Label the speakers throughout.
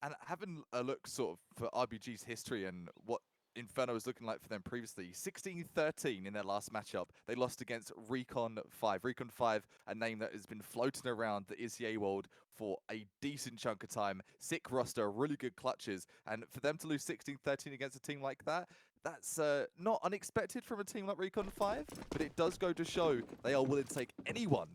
Speaker 1: And having a look sort of for RBG's history and what Inferno was looking like for them previously, 16-13 in their last matchup. They lost against Recon 5. Recon 5, a name that has been floating around the Esea world for a decent chunk of time. Sick roster, really good clutches. And for them to lose 16-13 against a team like that, that's not unexpected from a team like Recon 5, but it does go to show they are willing to take anyone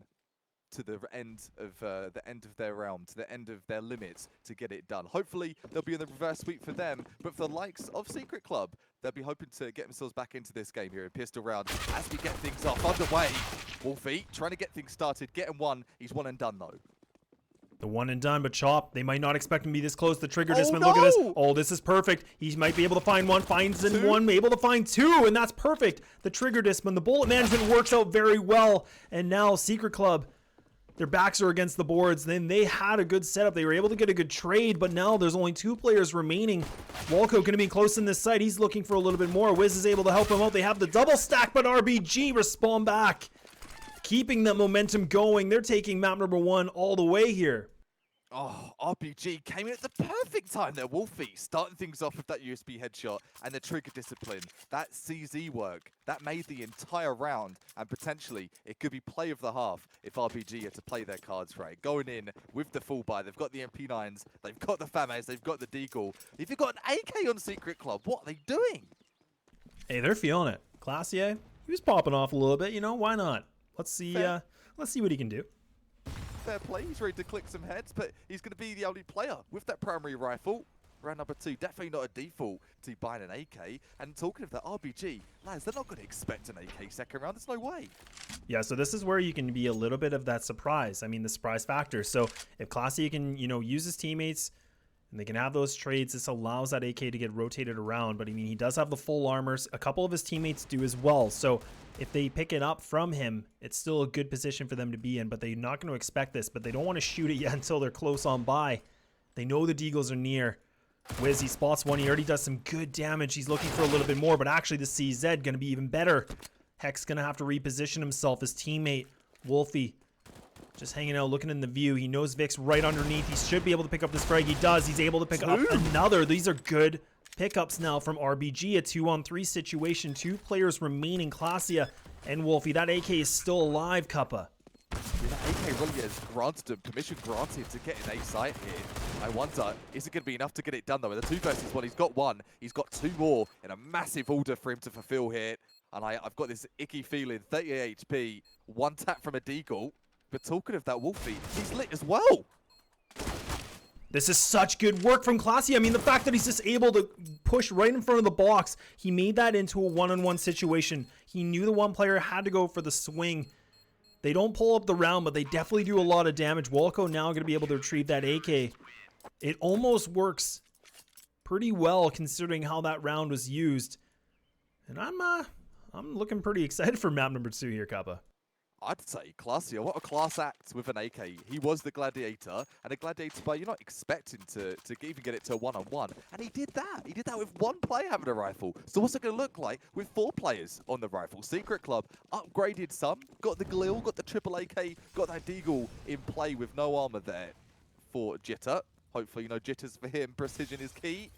Speaker 1: to the end of their realm, to the end of their limits to get it done. Hopefully, they'll be in the reverse sweep for them, but for the likes of Secret Club, they'll be hoping to get themselves back into this game here in Pistol Round as we get things off underway. Wolfie trying to get things started, getting one. He's one and done though.
Speaker 2: The one and done, but Chop, they might not expect him to be this close. The trigger
Speaker 1: Oh,
Speaker 2: discipline,
Speaker 1: no!
Speaker 2: look at this. Oh, this is perfect. He might be able to find one, finds in one, able to find two, and that's perfect. The trigger discipline, the bullet management works out very well. And now Secret Club, their backs are against the boards. Then they had a good setup. They were able to get a good trade, but now there's only two players remaining. Walco going to be close in this site. He's looking for a little bit more. Wiz is able to help him out. They have the double stack, but RBG respond back, keeping that momentum going. They're taking map number 1 all the way here.
Speaker 1: Oh, RPG came in at the perfect time there, Wolfie, starting things off with that USB headshot and the trigger discipline. That CZ work, that made the entire round, and potentially it could be play of the half if RPG are to play their cards right. Going in with the full buy, they've got the MP9s, they've got the FAMAs, they've got the Deagle. If you've got an AK on Secret Club, what are they doing?
Speaker 2: Hey, they're feeling it. Classier, he was popping off a little bit, why not? Let's see what he can do.
Speaker 1: Fair play, he's ready to click some heads, but he's going to be the only player with that primary rifle. Round number 2, definitely not a default to buying an AK. And talking of that RBG, lads, they're not going to expect an AK second round. There's no way.
Speaker 2: Yeah, so this is where you can be a little bit of that surprise. I mean, the surprise factor. So if Classy can, use his teammates and they can have those trades, this allows that AK to get rotated around. But I mean, he does have the full armors. A couple of his teammates do as well. So if they pick it up from him, it's still a good position for them to be in. But they're not going to expect this. But they don't want to shoot it yet until they're close on by. They know the Deagles are near. Wiz, he spots one. He already does some good damage. He's looking for a little bit more. But actually, the CZ going to be even better. Heck's going to have to reposition himself. His teammate, Wolfie, just hanging out, looking in the view. He knows Vic's right underneath. He should be able to pick up this frag. He does. He's able to pick up another. These are good pickups now from RBG. A 2-on-3 situation. 2 players remaining, Classia and Wolfie. That AK is still alive, Cuppa.
Speaker 1: Yeah, that AK really has granted him, permission granted to get an A site here. I wonder, is it going to be enough to get it done though? In the 2 versus 1, he's got 1. He's got 2 more in a massive order for him to fulfill here. And I've got this icky feeling, 38 HP, 1 tap from a Deagle. But talking of that Wolfie, he's lit as well.
Speaker 2: This is such good work from Classy. I mean, the fact that he's just able to push right in front of the box, he made that into a one-on-one situation. He knew the one player had to go for the swing. They don't pull up the round, but they definitely do a lot of damage. Walco now going to be able to retrieve that AK. It almost works pretty well considering how that round was used. And I'm looking pretty excited for map number 2 here, Kappa.
Speaker 1: I'd say Classy. What a class act with an AK. He was the Gladiator, and a Gladiator player you're not expecting to even get it to a one-on-one. And he did that. He did that with 1 player having a rifle. So what's it going to look like with 4 players on the rifle? Secret Club upgraded some, got the Glil, got the triple AK, got that Deagle in play with no armor there for Jitter. Hopefully, jitters for him. Precision is key.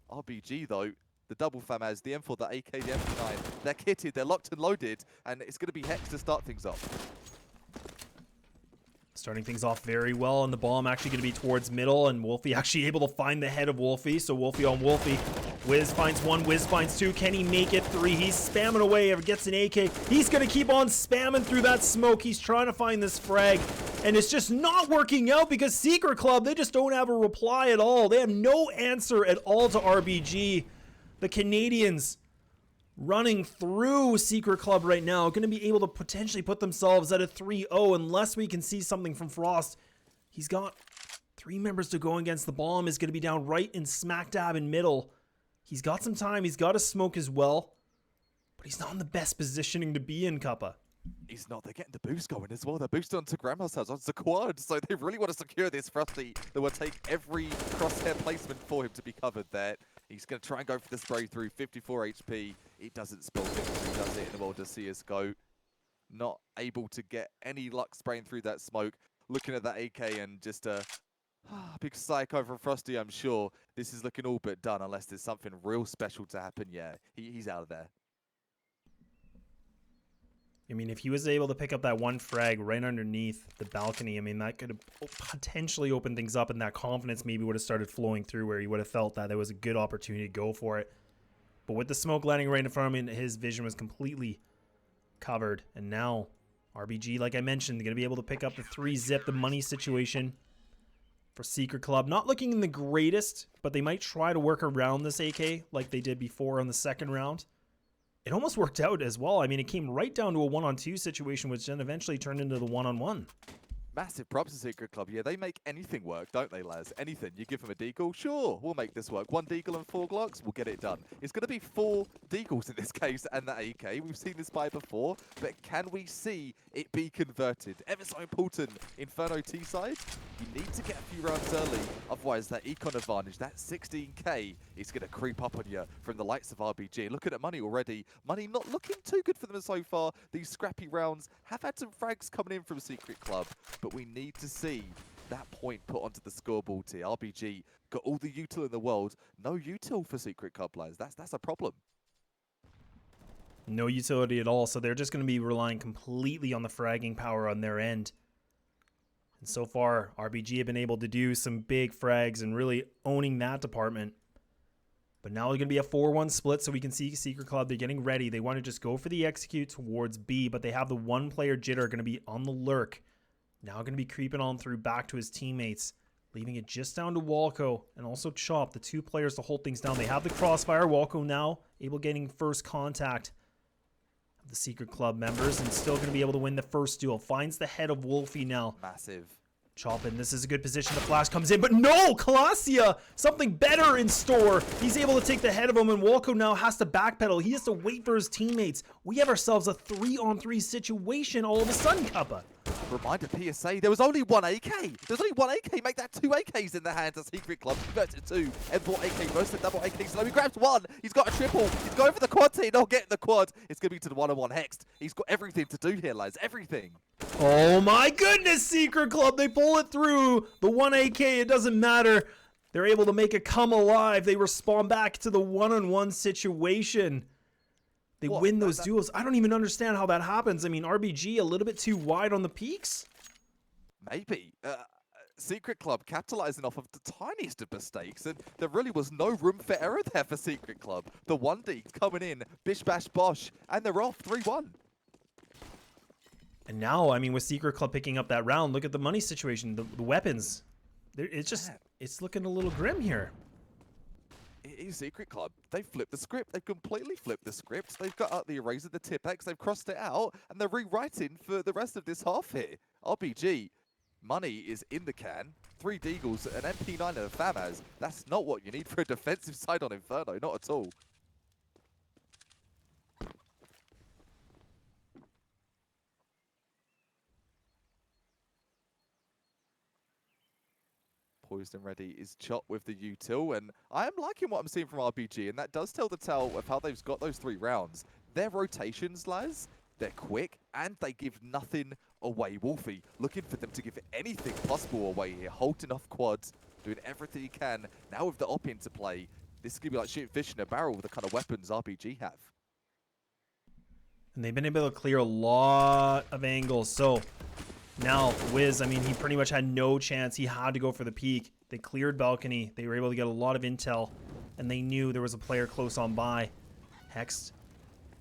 Speaker 1: RBG, though, the double FAMAs, the M4, the AK, the MP9, they're kitted, they're locked and loaded, and it's going to be Hex to start things off.
Speaker 2: Starting things off very well, and the bomb actually going to be towards middle, and Wolfie actually able to find the head of Wolfie, so Wolfie on Wolfie. Wiz finds 1, Wiz finds 2, can he make it 3? He's spamming away, gets an AK. He's going to keep on spamming through that smoke. He's trying to find this frag, and it's just not working out because Secret Club, they just don't have a reply at all. They have no answer at all to RBG. The Canadians running through Secret Club right now, going to be able to potentially put themselves at a 3-0 unless we can see something from Frost. He's got 3 members to go against. The bomb is going to be down right in smack dab in middle. He's got some time. He's got a smoke as well, but he's not in the best positioning to be in, Kappa.
Speaker 1: He's not. They're getting the boost going as well. They're boosted onto Grandma's house, onto the quad. So they really want to secure this. Frosty, they will take every crosshair placement for him to be covered there. He's going to try and go for the spray through. 54 HP. It doesn't spill. He does it in the world to see us go. Not able to get any luck spraying through that smoke. Looking at that AK and just Big psycho from Frosty, I'm sure. This is looking all but done unless there's something real special to happen. Yeah, he's out of there.
Speaker 2: I mean, if he was able to pick up that one frag right underneath the balcony, I mean, that could have potentially opened things up, and that confidence maybe would have started flowing through where he would have felt that there was a good opportunity to go for it. But with the smoke landing right in front of him, his vision was completely covered. And now, RBG, like I mentioned, they're going to be able to pick up the 3-zip, the money situation for Secret Club. Not looking in the greatest, but they might try to work around this AK like they did before on the second round. It almost worked out as well. I mean, it came right down to a 1-on-2 situation, which then eventually turned into the 1-on-1.
Speaker 1: Massive props to Secret Club. Yeah, they make anything work, don't they, Laz? Anything. You give them a deagle, sure, we'll make this work. 1 deagle and 4 Glocks, we'll get it done. It's going to be 4 deagles in this case and the AK. We've seen this buy before, but can we see it be converted? Ever so important. Inferno T side, you need to get a few rounds early, otherwise that econ advantage, that 16k, is going to creep up on you from the likes of RBG. Look at that money already. Money not looking too good for them so far. These scrappy rounds have had some frags coming in from Secret Club, but we need to see that point put onto the scoreboard here. RBG got all the util in the world. No util for Secret Club players. That's a problem.
Speaker 2: No utility at all, so they're just going to be relying completely on the fragging power on their end. And so far, RBG have been able to do some big frags and really owning that department. But now it's going to be a 4-1 split, so we can see Secret Club, they're getting ready. They want to just go for the execute towards B, but they have the 1-player jitter going to be on the lurk. Now going to be creeping on through back to his teammates, leaving it just down to Walco and also Chop, the 2 players to hold things down. They have the crossfire. Walco now able getting first contact of the Secret Club members and still going to be able to win the first duel. Finds the head of Wolfie now.
Speaker 1: Massive.
Speaker 2: Chop in. This is a good position. The flash comes in, but no! Kalasia! Something better in store. He's able to take the head of him, and Walco now has to backpedal. He has to wait for his teammates. We have ourselves a 3-on-3 situation all of a sudden, Kappa.
Speaker 1: Reminder PSA, there was only 1 AK. There's only 1 AK. Make that 2 AKs in the hands of Secret Club. Converts it to 2. M4 AK versus double AKs. So he grabs 1. He's got a triple. He's going for the quad team. Not getting the quad. It's going to be to the 1-on-1 Hexed. He's got everything to do here, lads. Everything.
Speaker 2: Oh my goodness, Secret Club. They pull it through. The 1 AK, it doesn't matter. They're able to make it come alive. They respond back to the 1-on-1 situation. They win those duels. I don't even understand how that happens. I mean, RBG a little bit too wide on the peaks.
Speaker 1: Maybe. Secret Club capitalizing off of the tiniest of mistakes, and there really was no room for error there for Secret Club. The 1D coming in, bish bash bosh, and they're off 3-1.
Speaker 2: And now, I mean, with Secret Club picking up that round, look at the money situation, the weapons. It's just, it's looking a little grim here.
Speaker 1: It is Secret Club. They've flipped the script. They've completely flipped the script. They've got out the eraser, the Tipex, they've crossed it out, and they're rewriting for the rest of this half here. RBG, money is in the can. 3 Deagles, an MP9 and a FAMAS. That's not what you need for a defensive side on Inferno, not at all. Poised and ready is Chop with the util, and I am liking what I'm seeing from RBG, and that does tell the tale of how they've got those 3 rounds. Their rotations, Laz, they're quick, and they give nothing away. Wolfie looking for them to give anything possible away here, holding off quads, doing everything he can. Now with the op into play, this is going to be like shooting fish in a barrel with the kind of weapons RBG have.
Speaker 2: And they've been able to clear a lot of angles, so now, Wiz, I mean, he pretty much had no chance. He had to go for the peak. They cleared balcony. They were able to get a lot of intel, and they knew there was a player close on by. Hexed,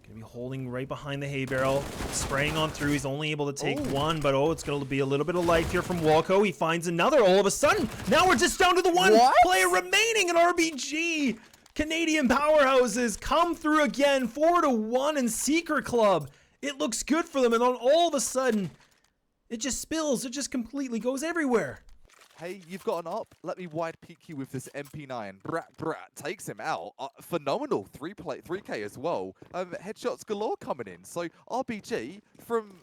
Speaker 2: gonna be holding right behind the hay barrel, spraying on through. He's only able to take 1, but it's gonna be a little bit of life here from Walco. He finds another all of a sudden. Now we're just down to the 1 player remaining in RBG. Canadian powerhouses come through again, 4-1 in Secret Club. It looks good for them, and then all of a sudden, it just spills. It just completely goes everywhere.
Speaker 1: Hey, you've got an op. Let me wide peek you with this MP9. Brat takes him out. Phenomenal 3K as well. Headshots galore coming in. So RBG from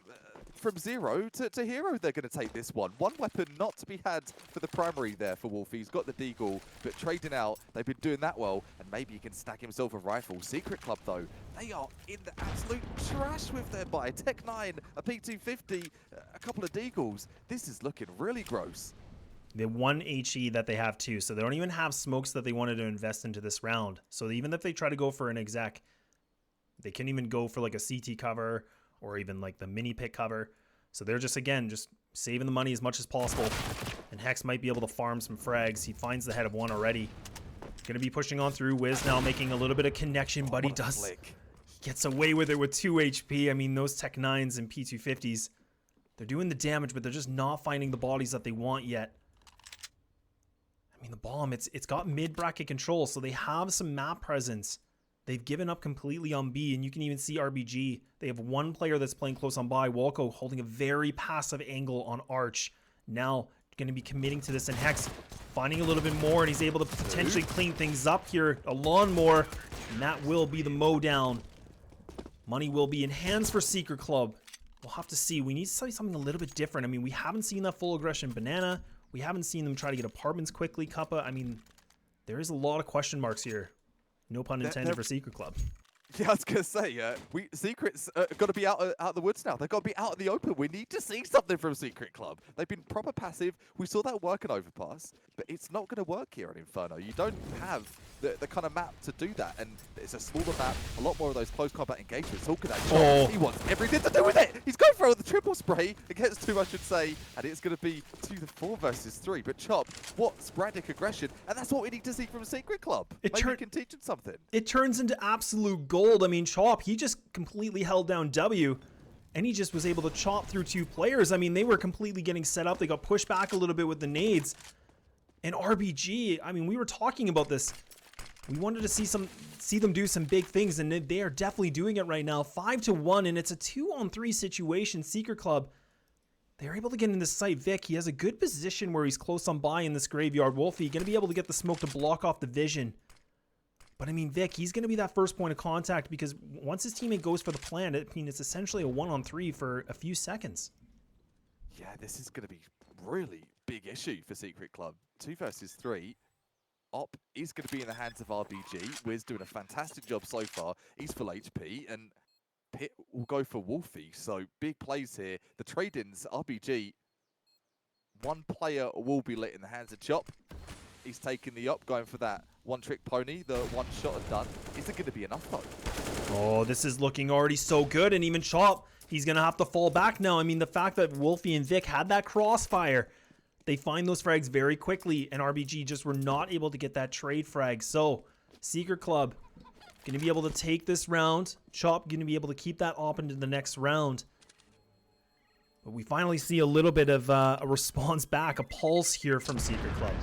Speaker 1: 0 to hero, they're going to take this one. 1 weapon not to be had for the primary there for Wolfie. He's got the deagle, but trading out, they've been doing that well, and maybe he can stack himself a rifle. Secret Club, though, they are in the absolute trash with their buy. Tech 9, a P250, a couple of deagles. This is looking really gross.
Speaker 2: The 1 HE that they have too. So they don't even have smokes that they wanted to invest into this round. So even if they try to go for an exec, they can't even go for like a CT cover or even like the mini pick cover. So they're just, again, just saving the money as much as possible. And Hex might be able to farm some frags. He finds the head of one already. Going to be pushing on through. Wiz now making a little bit of connection, but he does. He gets away with it with 2 HP. I mean, those Tech 9s and P250s, they're doing the damage, but they're just not finding the bodies that they want yet. I mean, the bomb, it's got mid-bracket control, so they have some map presence. They've given up completely on B, and you can even see RBG. They have one player that's playing close on buy, Walco, holding a very passive angle on Arch. Now, going to be committing to this, and Hex finding a little bit more, and he's able to potentially clean things up here. A lawnmower, and that will be the mow down. Money will be in hands for Secret Club. We'll have to see. We need to see something a little bit different. I mean, we haven't seen that full aggression banana. We haven't seen them try to get apartments quickly, Kappa. I mean, there is a lot of question marks here. No pun intended for Secret Club.
Speaker 1: Yeah, I was gonna say, Secret's got to be out of the woods now. They've got to be out in the open. We need to see something from Secret Club. They've been proper passive. We saw that work in Overpass, but it's not going to work here in Inferno. You don't have the kind of map to do that, and it's a smaller map. A lot more of those close combat engagements. Look at that shot. He wants everything to do with it. He's going for the triple spray against 2, I should say, and it's going to be 2-4 versus 3. But Chop, what sporadic aggression, and that's what we need to see from Secret Club. Maybe we can teach him something.
Speaker 2: It turns into absolute gold. I mean, Chop, he just completely held down W, and he just was able to chop through 2 players. I mean, they were completely getting set up. They got pushed back a little bit with the nades. And RBG, I mean, we were talking about this. We wanted to see them do some big things, and they are definitely doing it right now. 5-1, and it's a 2-on-3 situation. Secret Club, they're able to get in this site. Vic, he has a good position where he's close on by in this graveyard. Wolfie going to be able to get the smoke to block off the vision. But I mean, Vic, he's going to be that first point of contact, because once his teammate goes for the plant, I mean, it's essentially a 1-on-3 for a few seconds.
Speaker 1: Yeah, this is going to be really big issue for Secret Club. 2 versus 3. Op is going to be in the hands of RBG. Wiz doing a fantastic job so far. He's full HP, and Pit will go for Wolfie. So big plays here. The trade-ins, RBG, one player will be lit in the hands of Chop. He's taking the up, going for that one-trick pony. The one shot and done. Is it going to be enough, though?
Speaker 2: Oh, this is looking already so good, and even Chop, he's going to have to fall back now. I mean, the fact that Wolfie and Vic had that crossfire, they find those frags very quickly, and RBG just were not able to get that trade frag. So, Secret Club going to be able to take this round. Chop going to be able to keep that op into the next round. But we finally see a little bit of a response back, a pulse here from Secret Club.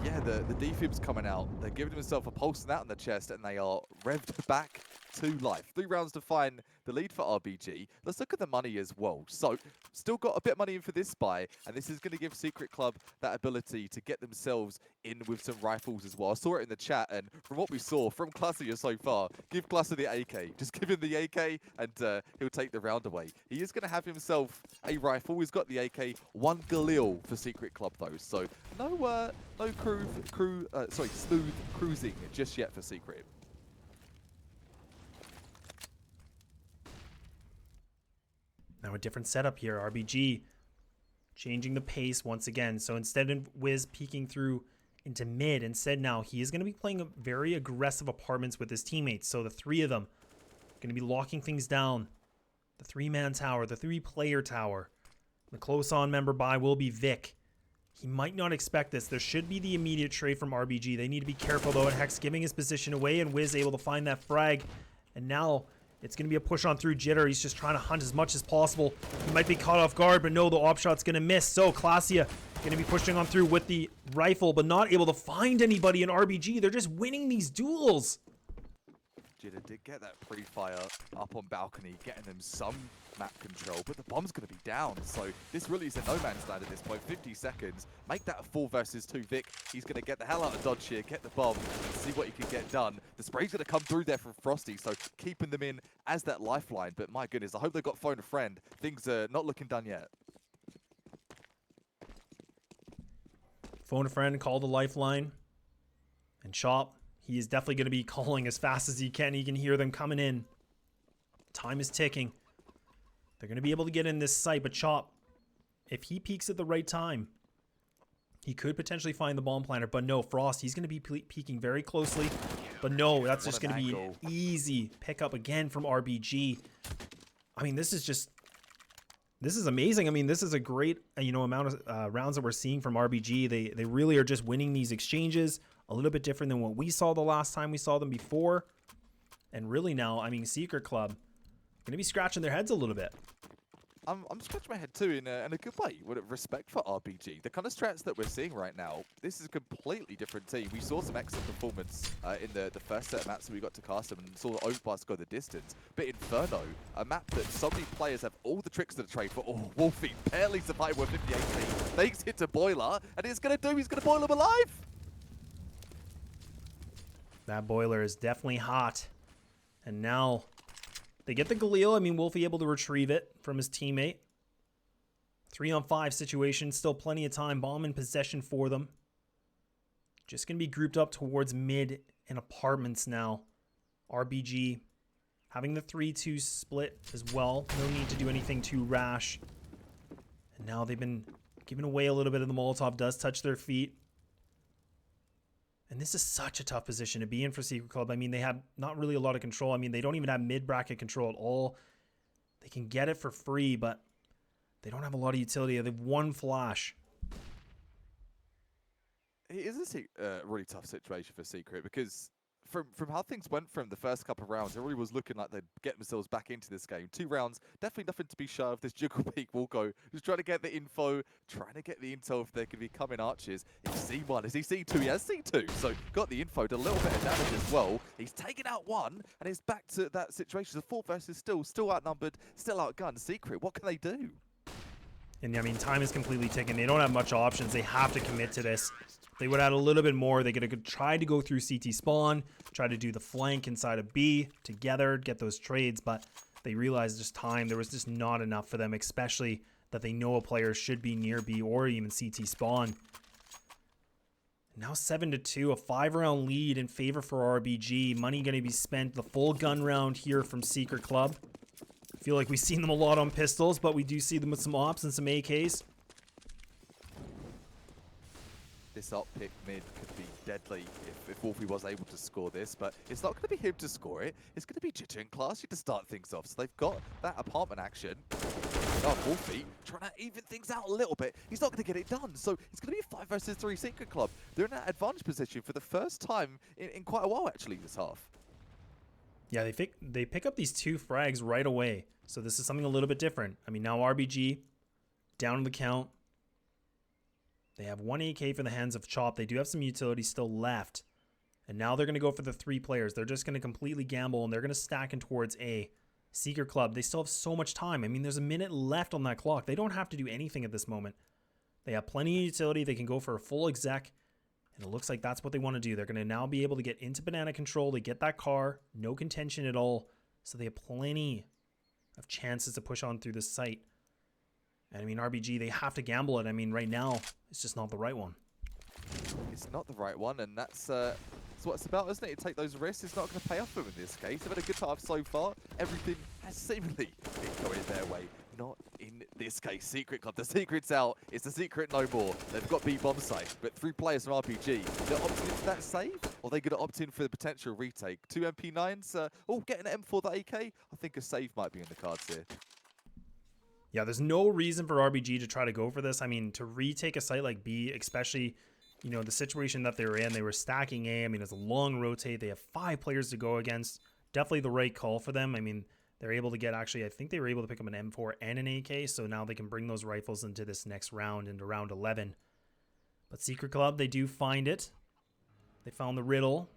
Speaker 1: Yeah, the defib's coming out. They're giving themselves a pulse out in the chest, and they are revved back to life. 3 rounds to find the lead for RBG. Let's look at the money as well. So, still got a bit of money in for this buy, and this is going to give Secret Club that ability to get themselves in with some rifles as well. I saw it in the chat, and from what we saw from Klassier so far, give Klassier the AK. Just give him the AK, and he'll take the round away. He is going to have himself a rifle. He's got the AK. 1 Galil for Secret Club, though. So, no smooth cruising just yet for Secret.
Speaker 2: Now a different setup here. RBG changing the pace once again. So instead of Wiz peeking through into mid, instead now he is going to be playing very aggressive apartments with his teammates. So the 3 of them going to be locking things down. The 3-man tower, the 3-player tower. The close on member by will be Vic. He might not expect this. There should be the immediate trade from RBG. They need to be careful though, and Hex giving his position away, and Wiz able to find that frag. And now it's going to be a push on through Jitter. He's just trying to hunt as much as possible. He might be caught off guard, but no, the op shot's going to miss. So Klassier going to be pushing on through with the rifle, but not able to find anybody in RBG. They're just winning these duels.
Speaker 1: Jitter did get that pre-fire up on balcony, getting them some map control, but the bomb's going to be down. So this really is a no man's land at this point. 50 seconds. Make that a 4 versus 2 Vic. He's going to get the hell out of dodge here, get the bomb, and see what he can get done. The spray's going to come through there from Frosty, so keeping them in as that lifeline. But my goodness, I hope they've got phone a friend. Things are not looking done yet.
Speaker 2: Phone a friend, call the lifeline. And Chop, he is definitely going to be calling as fast as he can. He can hear them coming in. Time is ticking. They're going to be able to get in this site, but Chop, if he peaks at the right time, He could potentially find the bomb planter, but no, Frost, he's going to be peeking very closely. But no, that's just going to be an easy pickup again from RBG. I mean, this is amazing. I mean, this is a great, amount of rounds that we're seeing from RBG. They really are just winning these exchanges, a little bit different than what we saw the last time we saw them before. And really now, I mean, Secret Club going to be scratching their heads a little bit.
Speaker 1: I'm scratching my head too in a good way, with respect for RBG. The kind of strats that we're seeing right now, this is a completely different team. We saw some excellent performance in the first set of maps that we got to cast them and saw the Overpass go the distance. But Inferno, a map that so many players have all the tricks to the trade for. Oh, Wolfie barely survived with 50 HP. Thanks hit to Boiler, and he's going to boil him alive.
Speaker 2: That Boiler is definitely hot. And now they get the Galil. I mean, Wolfie able to retrieve it from his teammate. 3-on-5 situation. Still plenty of time. Bomb in possession for them. Just going to be grouped up towards mid and apartments now. RBG having the 3-2 split as well. No need to do anything too rash. And now they've been giving away a little bit of the Molotov. Does touch their feet. And this is such a tough position to be in for Secret Club. I mean, they have not really a lot of control. I mean, they don't even have mid-bracket control at all. They can get it for free, but they don't have a lot of utility. They have one flash.
Speaker 1: It is a really tough situation for Secret because from how things went from the first couple of rounds, it really was looking like they'd get themselves back into this game. 2 rounds, definitely nothing to be shy of. This Jiggle Peak will go, just trying to get the info, trying to get the intel if they can be coming archers. Is C1, is he C2? He has C2, so got the info, did a little bit of damage as well. He's taken out one, and it's back to that situation. The 4 versus still outnumbered, still outgunned. Secret, what can they do?
Speaker 2: And I mean, time is completely ticking. They don't have much options. They have to commit to this. They would add a little bit more. They could try to go through CT spawn, try to do the flank inside of B together, get those trades, but they realized just time. There was just not enough for them, especially that they know a player should be near B or even CT spawn. Now 7-2, a 5-round lead in favor for RBG. Money going to be spent. The full gun round here from Secret Club. I feel like we've seen them a lot on pistols, but we do see them with some ops and some AKs.
Speaker 1: This up pick mid could be deadly if Wolfie was able to score this, but it's not going to be him to score it. It's going to be Jitter and Classy to start things off. So they've got that apartment action. Oh, Wolfie trying to even things out a little bit. He's not going to get it done. So it's going to be a 5 versus 3 Secret Club. They're in that advantage position for the first time in quite a while, actually, this half.
Speaker 2: Yeah, they pick up these 2 frags right away. So this is something a little bit different. I mean, now RBG down to the count. They have 1 AK for the hands of Chop. They do have some utility still left. And now they're going to go for the 3 players. They're just going to completely gamble, and they're going to stack in towards A. Secret Club, they still have so much time. I mean, there's a minute left on that clock. They don't have to do anything at this moment. They have plenty of utility. They can go for a full exec. And it looks like that's what they want to do. They're going to now be able to get into banana control. They get that car. No contention at all. So they have plenty of chances to push on through this site. And I mean, RBG, they have to gamble it. I mean, right now, it's just not the right one.
Speaker 1: It's not the right one, and that's what it's about, isn't it? You take those risks. It's not going to pay off for them in this case. They've had a good time so far. Everything has seemingly been going their way. Not in this case. Secret Club. The secret's out. It's the secret no more. They've got B bomb site, but 3 players from RPG. They're opting into that save, or are they going to opt in for the potential retake? 2 MP9s. Getting an M4 that AK. I think a save might be in the cards here.
Speaker 2: Yeah, there's no reason for RBG to try to go for this. I mean, to retake a site like B, especially, the situation that they were in, they were stacking A. I mean, it's a long rotate. They have 5 players to go against. Definitely the right call for them. I mean, they're able to get, actually, I think they were able to pick up an M4 and an AK, so now they can bring those rifles into this next round, into round 11. But Secret Club, they do find it. They found the riddle.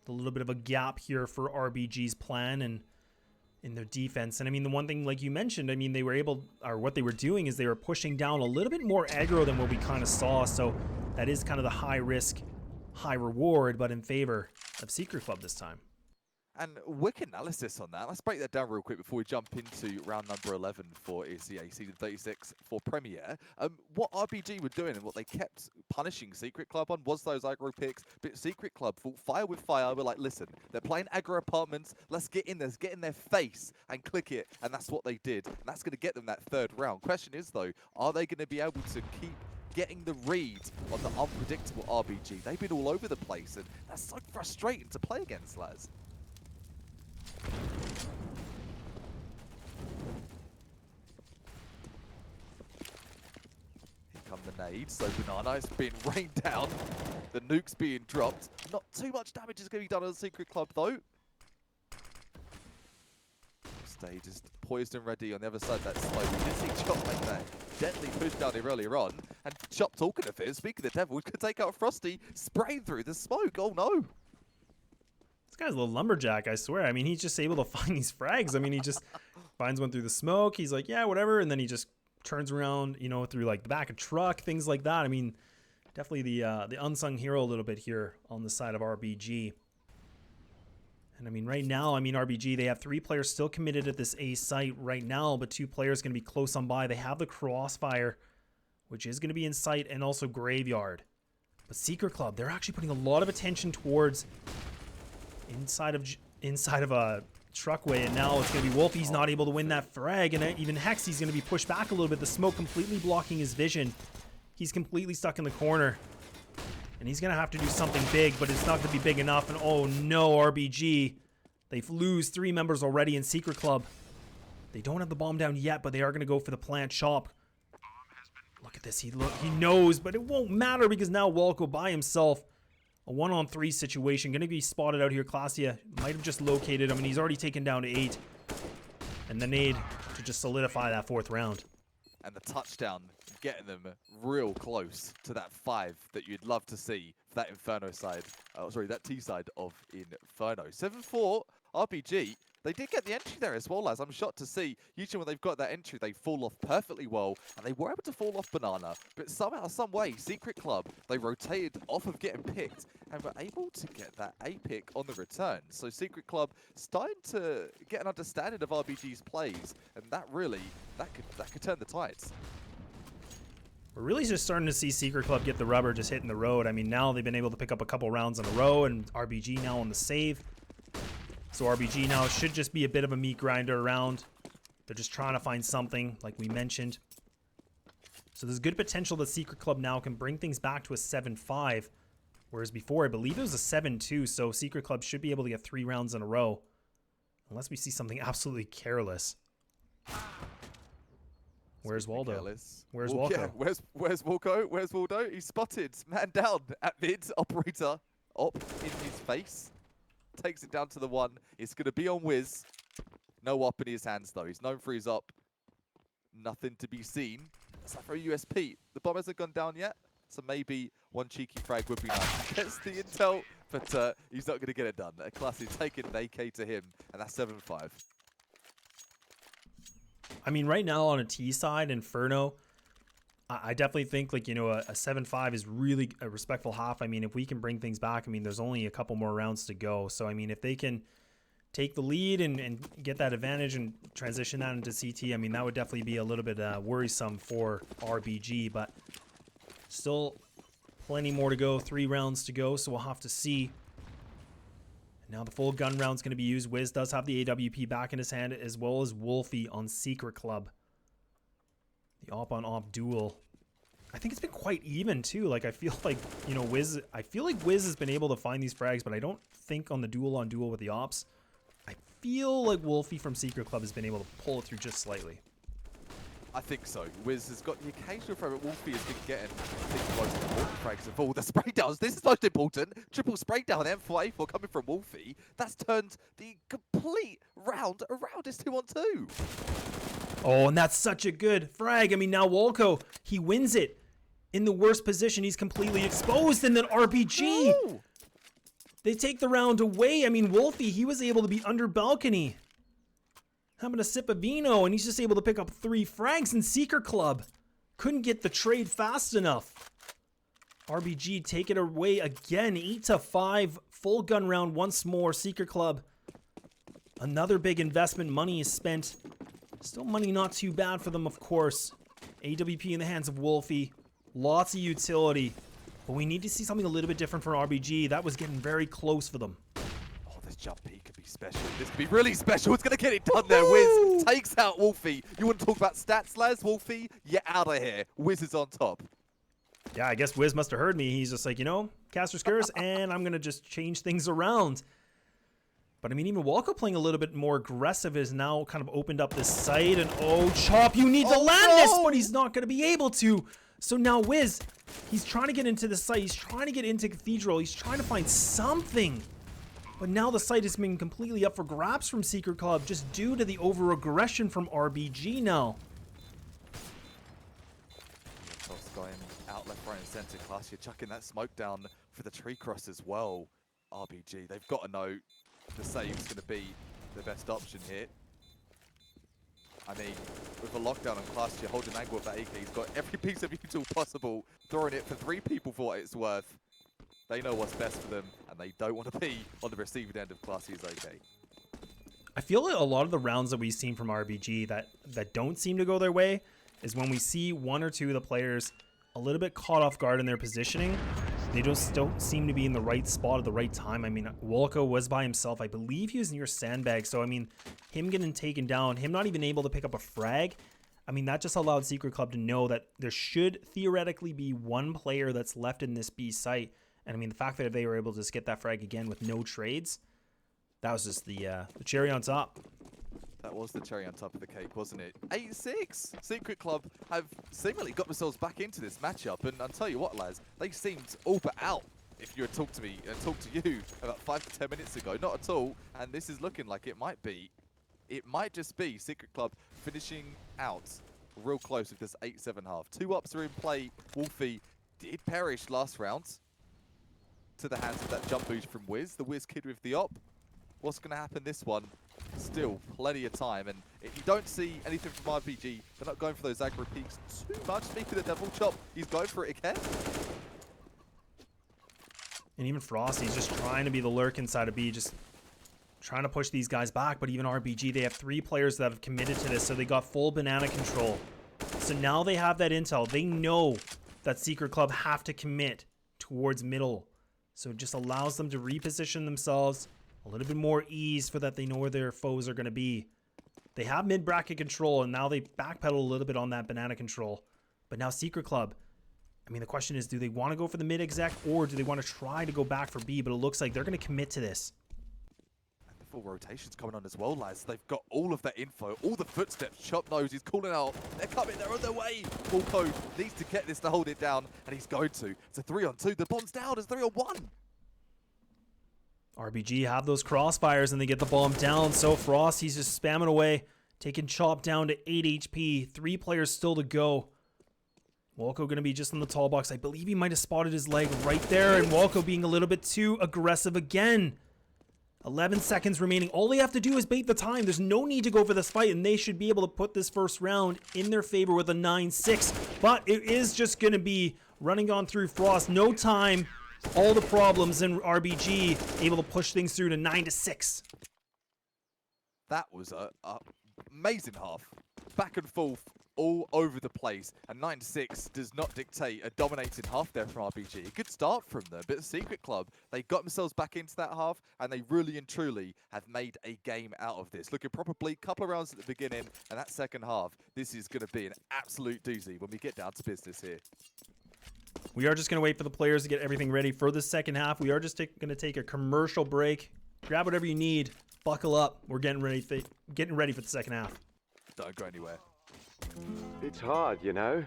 Speaker 2: A little bit of a gap here for RBG's plan and in their defense. And I mean, the one thing, like you mentioned, I mean, they were able, or what they were doing is they were pushing down a little bit more aggro than what we kind of saw. So that is kind of the high risk, high reward, but in favor of Secret Club this time.
Speaker 1: And wicked analysis on that. Let's break that down real quick before we jump into round number 11 for Esea, season 36 for Premier. What RBG were doing and what they kept punishing Secret Club on was those aggro picks. But Secret Club fought fire with fire. We're like, listen, they're playing aggro apartments. Let's get in there, let's get in their face and click it. And that's what they did. And that's going to get them that 3rd round. Question is, though, are they going to be able to keep getting the read on the unpredictable RBG. They've been all over the place, and that's so frustrating to play against, lads. Here come the nades, so Banana is being rained down. The nuke's being dropped. Not too much damage is going to be done on the Secret Club, though. Stay just poised and ready on the other side of that slope. We did see Chop make that deadly push down here earlier on. And Chop, talking of it, speaking of the devil, could take out Frosty, spraying through the smoke. Oh no.
Speaker 2: This guy's a little lumberjack, I swear. I mean, he's just able to find these frags. I mean, he just finds one through the smoke. He's like, yeah, whatever. And then he just turns around, you know, through like the back of truck, things like that. I mean, definitely the unsung hero a little bit here on the side of RBG. And I mean, right now, I mean, RBG, they have 3 players still committed at this A site right now, but 2 players going to be close on by. They have the Crossfire, which is going to be in sight, and also Graveyard. But Secret Club, they're actually putting a lot of attention towards inside of a truckway, and now it's going to be Wolf. He's not able to win that frag, and even Hex, he's going to be pushed back a little bit. The smoke completely blocking his vision. He's completely stuck in the corner. And he's going to have to do something big, but it's not going to be big enough. And oh no, RBG. They lose 3 members already in Secret Club. They don't have the bomb down yet, but they are going to go for the plant shop. Look at this. He knows, but it won't matter because now Walco by himself. A 1-on-3 situation. Going to be spotted out here. Klasia might have just located him, and he's already taken down to 8. And the nade to just solidify that 4th round.
Speaker 1: And the touchdown, getting them real close to that 5 that you'd love to see for that Inferno side. Sorry, that T side of Inferno. 7-4, RPG. They did get the entry there as well, lads. I'm shocked to see. Usually when they've got that entry, they fall off perfectly well. And they were able to fall off Banana. But somehow, some way, Secret Club, they rotated off of getting picked and were able to get that A pick on the return. So Secret Club starting to get an understanding of RBG's plays. And that really, that could turn the tides.
Speaker 2: We're really just starting to see Secret Club get the rubber just hitting the road. I mean, now they've been able to pick up a couple rounds in a row, and RBG now on the save. So RBG now should just be a bit of a meat grinder around. They're just trying to find something, like we mentioned. So there's good potential that Secret Club now can bring things back to a 7-5. Whereas before, I believe it was a 7-2. So Secret Club should be able to get 3 rounds in a row. Unless we see something absolutely careless. Where's Waldo?
Speaker 1: Careless.
Speaker 2: Where's
Speaker 1: Waldo?
Speaker 2: Walco?
Speaker 1: Yeah, where's Walco? Where's Waldo? He's spotted. Man down at mid. Operator up in his face. Takes it down to the 1. It's going to be on Wiz. No up in his hands, though. He's known for his up. Nothing to be seen. That's like for a USP. The bomb hasn't gone down yet, so maybe one cheeky frag would be nice. Gets the intel, but he's not going to get it done. A classic taking an AK to him, and that's 7-5.
Speaker 2: I mean, right now on a T side, Inferno, I definitely think, like, you know, a 7-5 is really a respectful half. I mean, if we can bring things back, I mean, there's only a couple more rounds to go. So, I mean, if they can take the lead and get that advantage and transition that into CT, I mean, that would definitely be a little bit worrisome for RBG. But still plenty more to go. 3 rounds to go, so we'll have to see. Now the full gun round's going to be used. Wiz does have the AWP back in his hand, as well as Wolfie on Secret Club. The op-on-op duel. I think it's been quite even, too. Like, I feel like, you know, Wiz... I feel like Wiz has been able to find these frags, but I don't think on the duel-on-duel with the ops. I feel like Wolfie from Secret Club has been able to pull it through just slightly.
Speaker 1: I think so. Wiz has got the occasional frag, but Wolfie has been getting, I think, the most important frags of all. The spray downs. This is most important. Triple spray down M4A4 coming from Wolfie. That's turned the complete round around. It's 2-on-2.
Speaker 2: Oh, and that's such a good frag. I mean, now Walco, he wins it. In the worst position, he's completely exposed, and then RBG.
Speaker 1: Ooh.
Speaker 2: They take the round away. I mean, Wolfie, he was able to be under balcony, having a sip of vino, and he's just able to pick up 3 frags in Secret Club. Couldn't get the trade fast enough. RBG take it away again, 8-5. Full gun round once more. Secret Club. Another big investment. Money is spent. Still money not too bad for them, of course. AWP in the hands of Wolfie. Lots of utility. But we need to see something a little bit different from RBG. That was getting very close for them.
Speaker 1: Oh, this jump P could be special. This could be really special. It's going to get it done there. Wiz takes out Wolfie. You want to talk about stats, lads? Wolfie, you're out of here. Wiz is on top.
Speaker 2: Yeah, I guess Wiz must have heard me. He's just like, you know, caster scarce, and I'm going to just change things around. But I mean, even Walco playing a little bit more aggressive has now kind of opened up this site. And oh, Chop, you need to land this, but he's not going to be able to. So now Wiz, he's trying to get into the site. He's trying to get into Cathedral. He's trying to find something. But now the site has been completely up for grabs from Secret Club just due to the over-aggression from RBG now.
Speaker 1: Toss going out left, right, and center. Class, you're chucking that smoke down for the tree cross as well. RBG, they've got to know the save's going to be the best option here. I mean, with a lockdown on Class, you're holding angle with that AK. He's got every piece of util possible, throwing it for 3 people for what it's worth. They know what's best for them, and they don't want to be on the receiving end of Classy's AK.
Speaker 2: I feel like a lot of the rounds that we've seen from RBG that don't seem to go their way is when we see 1 or 2 of the players a little bit caught off guard in their positioning. They just don't seem to be in the right spot at the right time. I mean, Walco was by himself. I believe he was near sandbag. So, I mean, him getting taken down, him not even able to pick up a frag, I mean, that just allowed Secret Club to know that there should theoretically be 1 player that's left in this B site. And I mean, the fact that they were able to just get that frag again with no trades, that was just the cherry on top.
Speaker 1: That was the cherry on top of the cake, wasn't it? 8-6. Secret Club have seemingly got themselves back into this matchup, and I'll tell you what, lads, they seemed all but out. If you had talked to me and talked to you about 5 to 10 minutes ago, not at all. And this is looking like it might just be Secret Club finishing out real close with this 8-7 half. 2 ups are in play. Wolfie did perish last round to the hands of that jump boost from Wiz, the Wiz kid with the op. What's going to happen this one? Still plenty of time, and if you don't see anything from RPG, they're not going for those aggro peaks too much. Speaking of Devil Chop, he's going for it again.
Speaker 2: And even Frosty's just trying to be the lurk inside of B, just trying to push these guys back. But even RBG, they have 3 players that have committed to this, so they got full banana control. So now they have that intel. They know that Secret Club have to commit towards middle. So it just allows them to reposition themselves a little bit more ease for that they know where their foes are going to be. They have mid-bracket control, and now they backpedal a little bit on that banana control. But now Secret Club, I mean, the question is, do they want to go for the mid-exec, or do they want to try to go back for B? But it looks like they're going to commit to this.
Speaker 1: And the full rotation's coming on as well, lads. They've got all of that info, all the footsteps. Chop knows he's calling out. They're coming, they're on their way. Walco needs to get this to hold it down, and he's going to. It's a 3-on-2. The bomb's down. It's 3-on-1.
Speaker 2: RBG have those crossfires and they get the bomb down. So Frost, he's just spamming away, taking Chop down to 8 HP. 3 players still to go. Walco going to be just in the tall box. I believe he might have spotted his leg right there, and Walco being a little bit too aggressive again. 11 seconds remaining. All they have to do is bait the time. There's no need to go for this fight, and they should be able to put this first round in their favor with a 9-6. But it is just going to be running on through Frost. No time. All the problems in RBG, able to push things through to 9-6.
Speaker 1: That was a amazing half. Back and forth, all over the place. And 9-6 does not dictate a dominating half there from RBG. A good start from them, but Secret Club, they got themselves back into that half, and they really and truly have made a game out of this. Looking probably a couple of rounds at the beginning, and that second half, this is going to be an absolute doozy when we get down to business here.
Speaker 2: We are just going to wait for the players to get everything ready for the second half. We are just going to take a commercial break. Grab whatever you need. Buckle up. We're getting ready for the second half.
Speaker 1: Don't go anywhere.
Speaker 3: It's hard, you know.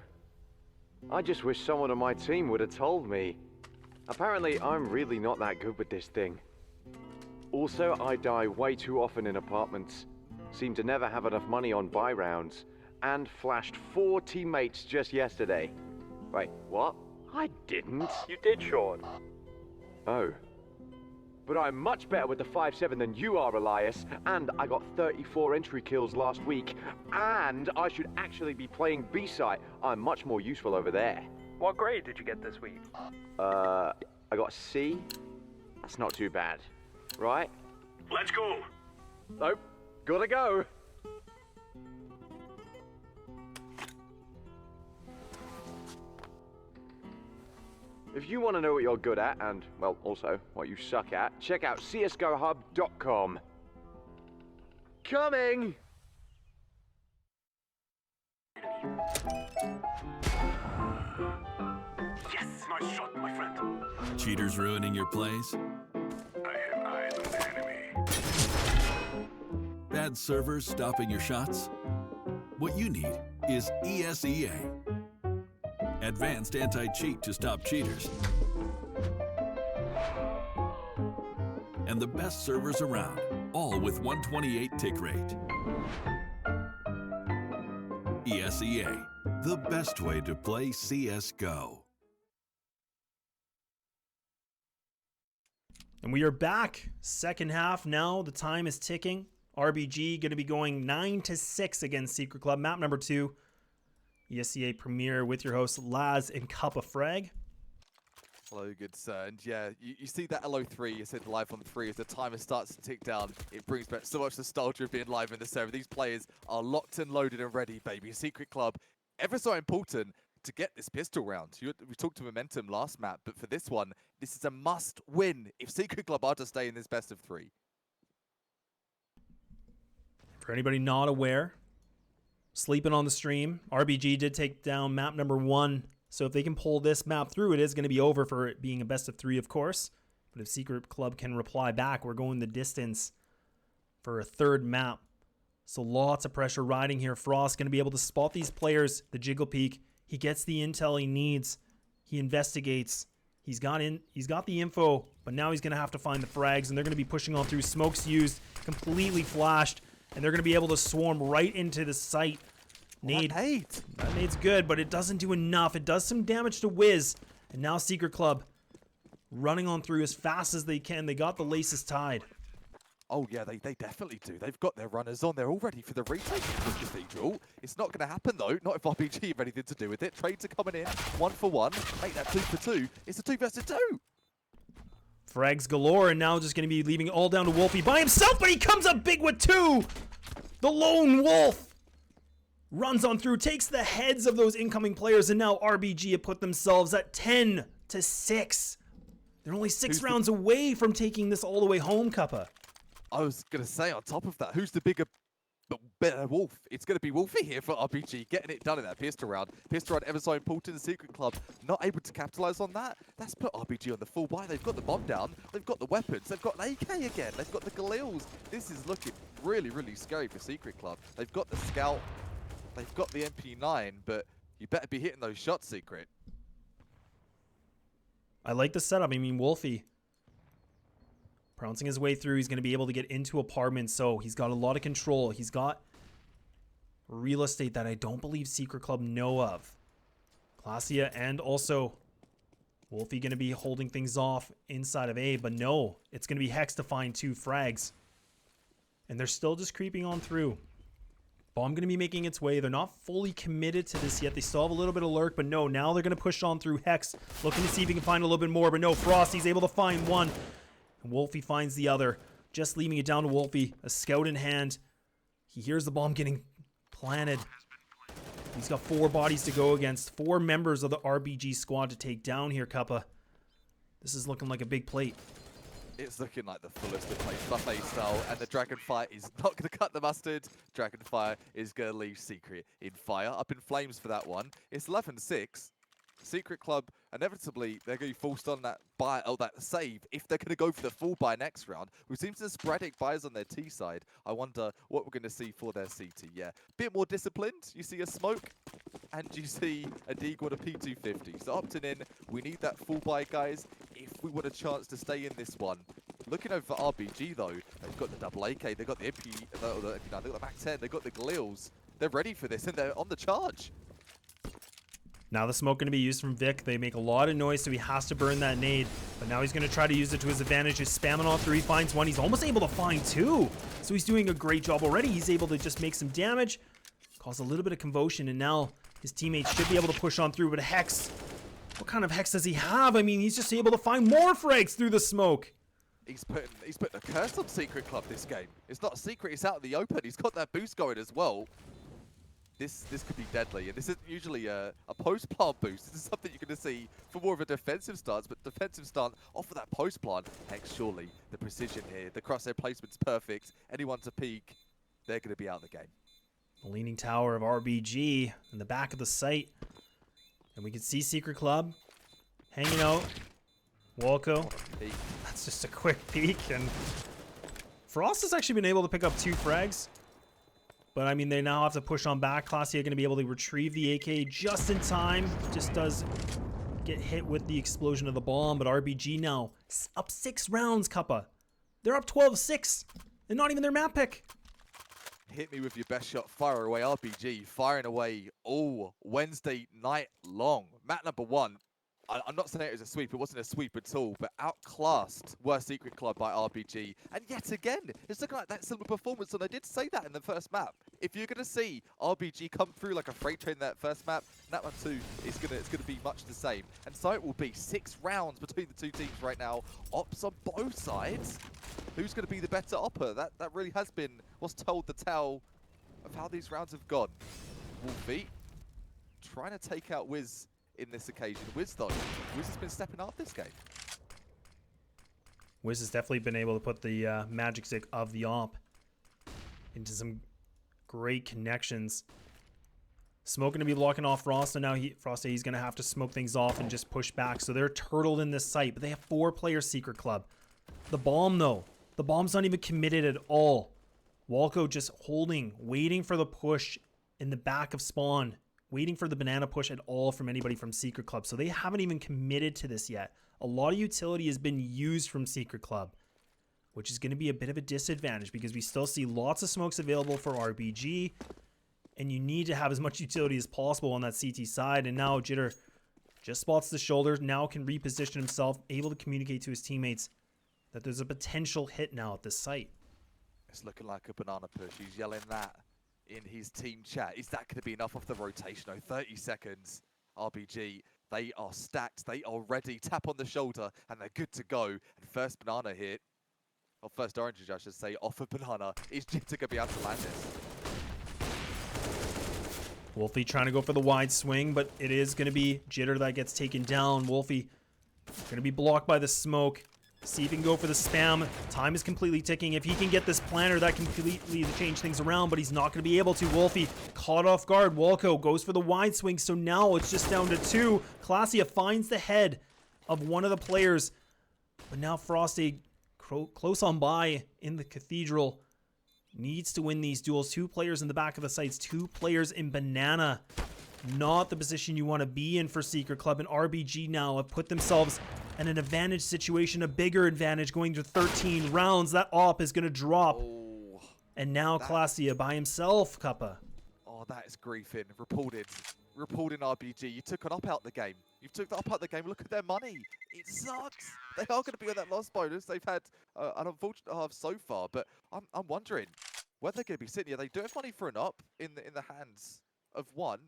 Speaker 3: I just wish someone on my team would have told me. Apparently, I'm really not that good with this thing. Also, I die way too often in apartments. Seem to never have enough money on buy rounds. And flashed 4 teammates just yesterday. Wait, what? I didn't.
Speaker 4: You did, Sean.
Speaker 3: Oh. But I'm much better with the 5-7 than you are, Elias. And I got 34 entry kills last week. And I should actually be playing B-site. I'm much more useful over there.
Speaker 4: What grade did you get this week?
Speaker 3: I got a C. That's not too bad. Right?
Speaker 4: Let's go.
Speaker 3: Nope. Gotta go. If you want to know what you're good at, and, well, also what you suck at, check out csgohub.com. Coming!
Speaker 4: Nice shot, my friend.
Speaker 5: Cheaters ruining your plays?
Speaker 4: I have eyes on the enemy.
Speaker 5: Bad servers stopping your shots? What you need is Esea. Advanced anti-cheat to stop cheaters. And the best servers around, all with 128 tick rate. Esea, the best way to play CSGO.
Speaker 2: And we are back. Second half now. The time is ticking. RBG going to be going 9-6 against Secret Club. Map number 2. ESEA Premiere with your hosts Laz and Cup of Frag.
Speaker 1: Hello, good sir. And yeah, you see that LO3, you said live on 3, as the timer starts to tick down, it brings back so much nostalgia of being live in the server. These players are locked and loaded and ready, baby. Secret Club, ever so important to get this pistol round. We talked to momentum last map, but for this one, this is a must win if Secret Club are to stay in this best of 3.
Speaker 2: For anybody not aware, sleeping on the stream, RBG did take down map number 1. So if they can pull this map through, it is going to be over for it being a best of 3, of course. But if Secret Club can reply back, we're going the distance for a third map. So lots of pressure riding here. Frost going to be able to spot these players, the Jiggle Peak. He gets the intel he needs. He investigates. He's got the info, but now he's going to have to find the frags, and they're going to be pushing on through. Smoke's used, completely flashed, and they're going to be able to swarm right into the site. Nade. That nade's good, but it doesn't do enough. It does some damage to Wiz. And now Secret Club running on through as fast as they can. They got the laces tied.
Speaker 1: Oh yeah, they definitely do. They've got their runners on. They're all ready for the retake of the Cathedral. It's not going to happen though. Not if RBG have anything to do with it. Trades are coming in. 1 for 1. Make that 2 for 2. It's a 2 versus 2.
Speaker 2: Frags galore, and now just going to be leaving it all down to Wolfie by himself, but he comes up big with 2. The lone wolf runs on through, takes the heads of those incoming players, and now RBG have put themselves at 10-6. They're only 6 rounds away from taking this all the way home, Cuppa.
Speaker 1: I was going to say, on top of that, who's the bigger, better wolf? It's going to be Wolfie here for RBG, getting it done in that pistol round. Pistol round ever so important. The Secret Club not able to capitalize on that. That's put RBG on the full buy. They've got the bomb down. They've got the weapons. They've got an AK again. They've got the Galils. This is looking really, really scary for Secret Club. They've got the Scout. They've got the MP9, but you better be hitting those shots, Secret.
Speaker 2: I like the setup. I mean, Wolfie pouncing his way through. He's going to be able to get into apartments, so he's got a lot of control. He's got real estate that I don't believe Secret Club know of. Glacia and also Wolfie going to be holding things off inside of A, but no, it's going to be Hex to find 2 frags. And they're still just creeping on through. Bomb going to be making its way. They're not fully committed to this yet. They still have a little bit of lurk, but no, now they're going to push on through. Hex looking to see if he can find a little bit more, but no, Frosty's able to find 1. And Wolfie finds the other, just leaving it down to Wolfie, a scout in hand. He hears the bomb getting planted. He's got 4 bodies to go against 4 members of the RBG squad to take down here, Cuppa. This is looking like a big plate.
Speaker 1: It's looking like the fullest of plays, buffet style, and the Dragonfire is not going to cut the mustard. Dragonfire is going to leave Secret in fire, up in flames for that one. It's 11-6. Secret Club, inevitably, they're going to be forced on that buy, or that save, if they're going to go for the full buy next round. We've seen some sporadic buys on their T side. I wonder what we're going to see for their CT. Yeah, bit more disciplined. You see a smoke, and you see a Deagle with a P250. So opting in, we need that full buy, guys, if we want a chance to stay in this one. Looking over for RBG, though, they've got the double AK, they've got the MP, they've got the Mac 10, they've got the Galils. They're ready for this, and they're on the charge.
Speaker 2: Now the smoke going to be used from Vic. They make a lot of noise, so he has to burn that nade. But now he's going to try to use it to his advantage. He's spamming on through. He finds 1. He's almost able to find 2. So he's doing a great job already. He's able to just make some damage, cause a little bit of convulsion, and now his teammates should be able to push on through. But Hex, what kind of Hex does he have? I mean, he's just able to find more frags through the smoke.
Speaker 1: He's putting a curse on Secret Club this game. It's not a secret, it's out in the open. He's got that boost going as well. This could be deadly, and this isn't usually a post-plant boost. This is something you're going to see for more of a defensive stance, but defensive stance off of that post-plant. Hex, surely, the precision here, the crosshair placement's perfect. Anyone to peek, they're going to be out of the game.
Speaker 2: The leaning tower of RBG in the back of the site. And we can see Secret Club hanging out. Walco.
Speaker 1: What a peek.
Speaker 2: That's just a quick peek. And Frost has actually been able to pick up 2 frags. But, I mean, they now have to push on back. Classy are going to be able to retrieve the AK just in time. Just does get hit with the explosion of the bomb. But RBG now up 6 rounds, Kappa. They're up 12-6. And not even their map pick.
Speaker 1: Hit me with your best shot, fire away. RBG firing away all Wednesday night long. Map number 1. I'm not saying it was a sweep, it wasn't a sweep at all, but outclassed Worst Secret Club by RBG. And yet again, it's looking like that similar performance, and I did say that in the first map. If you're going to see RBG come through like a freight train in that first map, that one too is it's gonna be much the same. And so it will be 6 rounds between the 2 teams right now. Ops on both sides. Who's going to be the better opper? That really has been what's told the tale of how these rounds have gone. Wolfie trying to take out Wiz in this occasion. Wiz though, Wiz has been stepping up this game.
Speaker 2: Wiz has definitely been able to put the magic stick of the op into some great connections. Smoke going to be blocking off Frost, and now he's going to have to smoke things off and just push back. So they're turtled in this site, but they have 4-player Secret Club. The bomb though, the bomb's not even committed at all. Walco just holding, waiting for the push in the back of spawn. Waiting for the banana push at all from anybody from Secret Club. So they haven't even committed to this yet. A lot of utility has been used from Secret Club, which is going to be a bit of a disadvantage because we still see lots of smokes available for RBG, and you need to have as much utility as possible on that CT side. And now Jitter just spots the shoulder, now can reposition himself, able to communicate to his teammates that there's a potential hit now at this site.
Speaker 1: It's looking like a banana push. He's yelling that in his team chat. Is that going to be enough off the rotation? Oh, 30 seconds. RBG, they are stacked. They are ready. Tap on the shoulder, and they're good to go. And first banana hit, or first orange, I should say, off a banana. Is Jitter going to be able to land this?
Speaker 2: Wolfie trying to go for the wide swing, but it is going to be Jitter that gets taken down. Wolfie going to be blocked by the smoke. See if he can go for the spam. Time is completely ticking. If he can get this planter, that can completely change things around, but he's not going to be able to. Wolfie caught off guard. Walco goes for the wide swing, so now it's just down to 2. Classia finds the head of one of the players, but now Frosty, close on by in the Cathedral, needs to win these duels. 2 players in the back of the sites, 2 players in banana. Not the position you want to be in for Secret Club, and RBG now have put themselves in an advantage situation, a bigger advantage going to 13 rounds. That op is going to drop.
Speaker 1: Oh,
Speaker 2: and now Classia by himself, Kappa.
Speaker 1: oh, that is griefing. Reported RBG. You took an op out the game. You took the op out the game. Look at their money. It sucks. They are going to be on that loss bonus. They've had an unfortunate half so far, but I'm wondering whether they're going to be sitting here. They do have money for an op in the hands of one.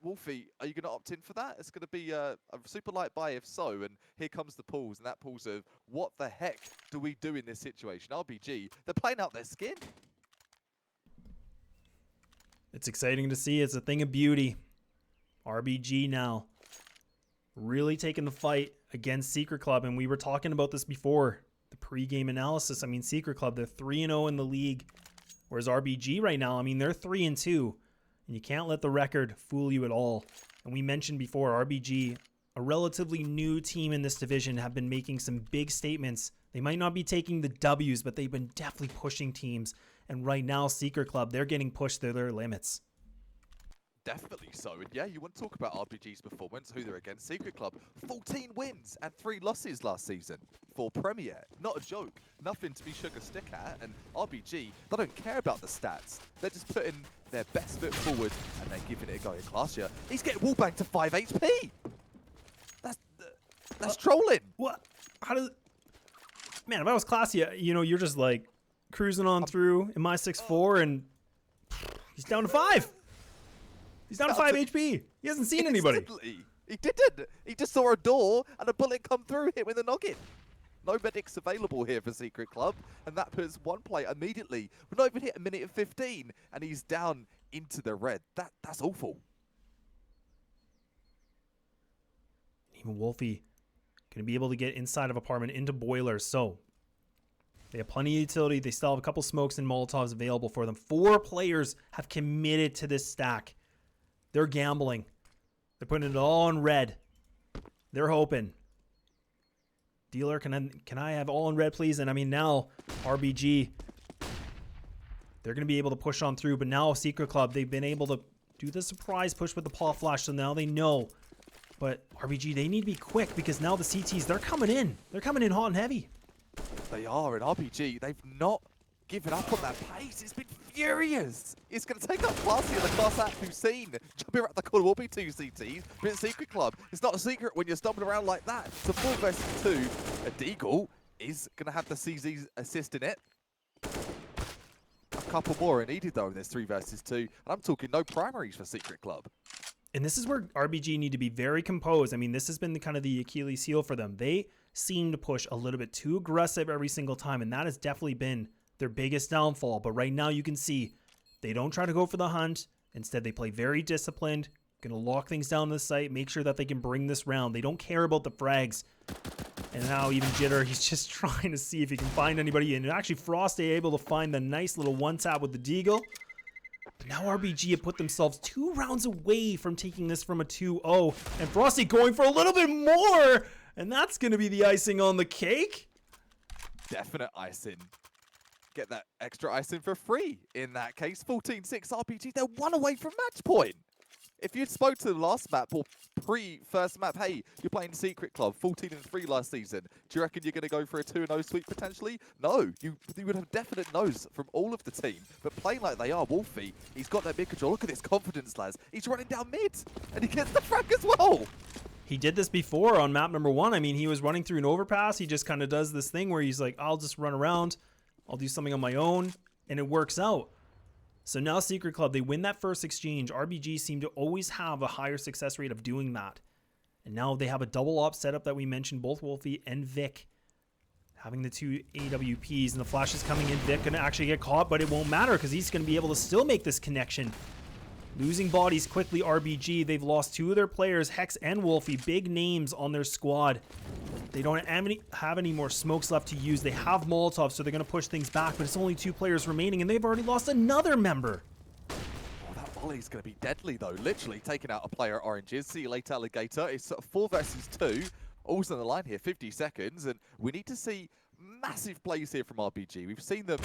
Speaker 1: Wolfie, are you going to opt in for that? It's going to be a super light buy if so, and here comes the pulls, and that pulls of what the heck do we do in this situation? RBG, they're playing out their skin.
Speaker 2: It's exciting to see. It's a thing of beauty. RBG now really taking the fight against Secret Club, and we were talking about this before the pre-game analysis. I mean, Secret Club, they're 3-0 in the league, whereas RBG right now, I mean, they're 3-2. And you can't let the record fool you at all. And we mentioned before, RBG, a relatively new team in this division, have been making some big statements. They might not be taking the W's, but they've been definitely pushing teams. And right now, Secret Club, they're getting pushed to their limits.
Speaker 1: Definitely so. And yeah, you want to talk about RBG's performance, who they're against. Secret Club, 14 wins and 3 losses last season for Premier. Not a joke. Nothing to be sugar stick at. And RBG, they don't care about the stats. They're just putting their best foot forward and they're giving it a go in Classia. He's getting wallbanged to 5 HP. That's trolling.
Speaker 2: What? How does... Man, if I was Classia, you know, you're just like cruising on through in my 6-4 and he's down to 5. He's down to 5 HP. He hasn't seen anybody.
Speaker 1: He didn't. He just saw a door and a bullet come through, hit with a noggin. No medics available here for Secret Club, and that puts one player immediately. We're not even hit a minute of 15, and he's down into the red. That's awful.
Speaker 2: Even Wolfie going to be able to get inside of apartment into boiler, so they have plenty of utility. They still have a couple smokes and Molotovs available for them. 4 players have committed to this stack. They're gambling. They're putting it all in red. They're hoping. Dealer, can I have all in red, please? And I mean, now RBG, they're going to be able to push on through. But now Secret Club, they've been able to do the surprise push with the paw flash. So now they know. But RBG, they need to be quick because now the CTs, they're coming in. They're coming in hot and heavy.
Speaker 1: They are, and RBG, they've not given up on that pace. It's been furious. It's going to take up Classy and the class act we've seen. Jumping around the corner will be 2 CTs, but it's Secret Club. It's not a secret when you're stumbling around like that. It's a 4 versus 2. A Deagle is going to have the CZ assist in it. A couple more are needed, though, in this 3 versus 2. And I'm talking no primaries for Secret Club.
Speaker 2: And this is where RBG need to be very composed. I mean, this has been the kind of the Achilles heel for them. They seem to push a little bit too aggressive every single time, and that has definitely been their biggest downfall. But right now you can see they don't try to go for the hunt. Instead, they play very disciplined, going to lock things down the site, make sure that they can bring this round. They don't care about the frags. And now even Jitter, he's just trying to see if he can find anybody. And actually Frosty able to find the nice little one-tap with the Deagle. But now RBG have put themselves 2 rounds away from taking this from a 2-0. And Frosty going for a little bit more. And that's going to be the icing on the cake.
Speaker 1: Definite icing. Get that extra icing for free in that case. 14-6 RPG. They're 1 away from match point. If you'd spoke to the last map or pre-first map, hey, you're playing Secret Club, 14-3 last season. Do you reckon you're going to go for a 2-0 sweep potentially? No, you would have definite no's from all of the team. But playing like they are, Wolfie, he's got that mid control. Look at this confidence, lads. He's running down mid, and he gets the frag as well.
Speaker 2: He did this before on map number 1. I mean, he was running through an overpass. He just kind of does this thing where he's like, I'll just run around. I'll do something on my own, and it works out. So now Secret Club, they win that first exchange. RBG seem to always have a higher success rate of doing that. And now they have a double op setup that we mentioned, both Wolfie and Vic having the 2 AWPs, and the flash is coming in. Vic going to actually get caught, but it won't matter because he's going to be able to still make this connection. Losing bodies quickly, RBG. They've lost 2 of their players, Hex and Wolfie, big names on their squad. They don't have any more smokes left to use. They have Molotovs, so they're going to push things back, but it's only 2 players remaining, and they've already lost another member.
Speaker 1: Oh, that volley's going to be deadly, though. Literally taking out a player at Oranges. See you later, Alligator. It's 4 versus 2. All's on the line here, 50 seconds, and we need to see massive plays here from RPG. We've seen them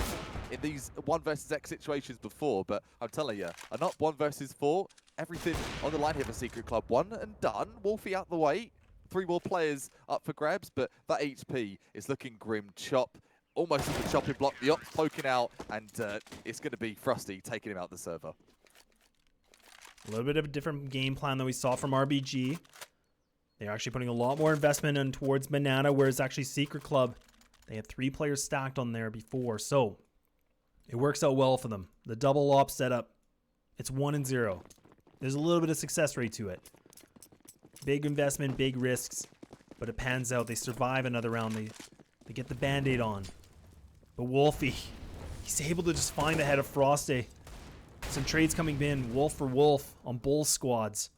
Speaker 1: in these 1 versus X situations before, but I'm telling you, an up 1 versus 4, everything on the line here for Secret Club. 1 and done. Wolfie out the way. 3 more players up for grabs, but that HP is looking grim. Chop almost in the chopping block. The op's poking out, and it's going to be Frosty taking him out the server.
Speaker 2: A little bit of a different game plan than we saw from RBG. They're actually putting a lot more investment in towards Banana, whereas actually Secret Club, they had 3 players stacked on there before, so it works out well for them. The double op setup, it's 1-0. There's a little bit of success rate to it. Big investment, big risks, but it pans out. They survive another round. They get the Band-Aid on. But Wolfie, he's able to just find the head of Frosty. Some trades coming in, wolf for wolf on both squads.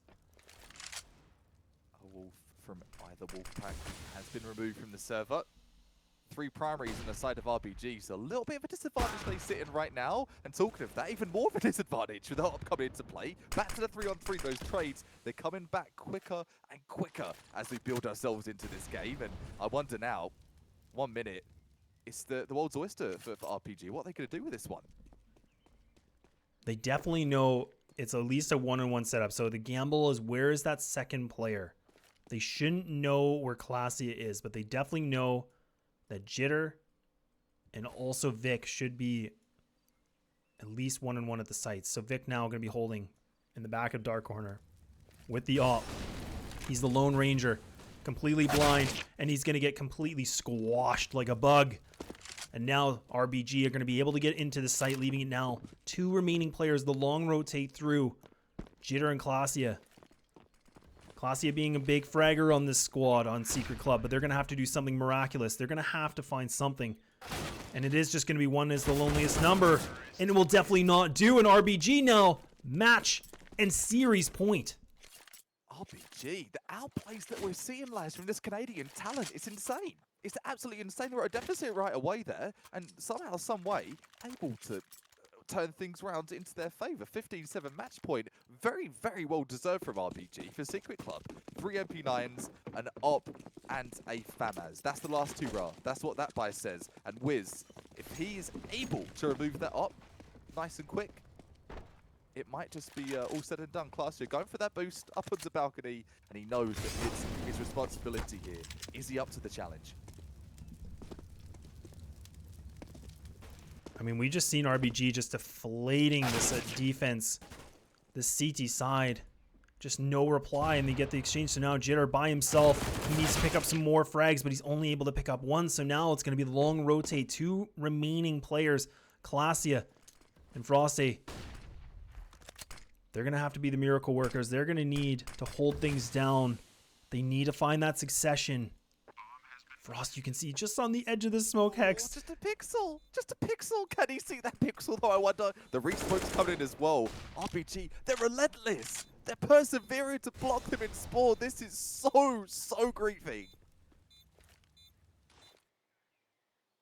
Speaker 1: A wolf from either wolf pack has been removed from the server. 3 primaries on the side of RBG, so a little bit of a disadvantage they sit in right now. And talking of that, even more of a disadvantage with the hop coming into play. Back to the 3-on-3, those trades, they're coming back quicker and quicker as we build ourselves into this game. And I wonder now, 1 minute, it's the world's oyster for RPG. What are they going to do with this one?
Speaker 2: They definitely know it's at least a 1-on-1 setup. So the gamble is, where is that second player? They shouldn't know where Classy is, but they definitely know that Jitter and also Vic should be at least 1-on-1 at the sites. So Vic now going to be holding in the back of Dark Corner with the op. He's the Lone Ranger, completely blind, and he's going to get completely squashed like a bug. And now RBG are going to be able to get into the site, leaving it now 2 remaining players. The long rotate through Jitter and Clasia. Clasia being a big fragger on this squad on Secret Club, but they're going to have to do something miraculous. They're going to have to find something. And it is just going to be 1 is the loneliest number. And it will definitely not do. An RBG now, match and series point.
Speaker 1: RBG, the outplays that we're seeing, lads, from this Canadian talent, it's insane. It's absolutely insane. They were at a deficit right away there, and somehow, some way, able to turn things around into their favour. 15-7 match point. Very, very well deserved from RBG for Secret Club. 3 MP9s, an Op, and a FAMAS. That's the last 2 Ra. That's what that buy says. And Wiz, if he is able to remove that Op nice and quick, it might just be all said and done. Classy going for that boost up onto the balcony, and he knows that it's his responsibility here. Is he up to the challenge?
Speaker 2: I mean, we just seen RBG just deflating this defense, this CT side. Just no reply, and they get the exchange. So now Jitter by himself, he needs to pick up some more frags, but he's only able to pick up 1. So now it's going to be the long rotate. 2 remaining players, Classia and Frosty. They're going to have to be the miracle workers. They're going to need to hold things down. They need to find that succession. Frost, you can see just on the edge of the smoke hex.
Speaker 1: Just a pixel. Just a pixel. Can he see that pixel, though? I wonder. The respawn's coming in as well. RPG, they're relentless. They're persevering to block them in spawn. This is so griefing.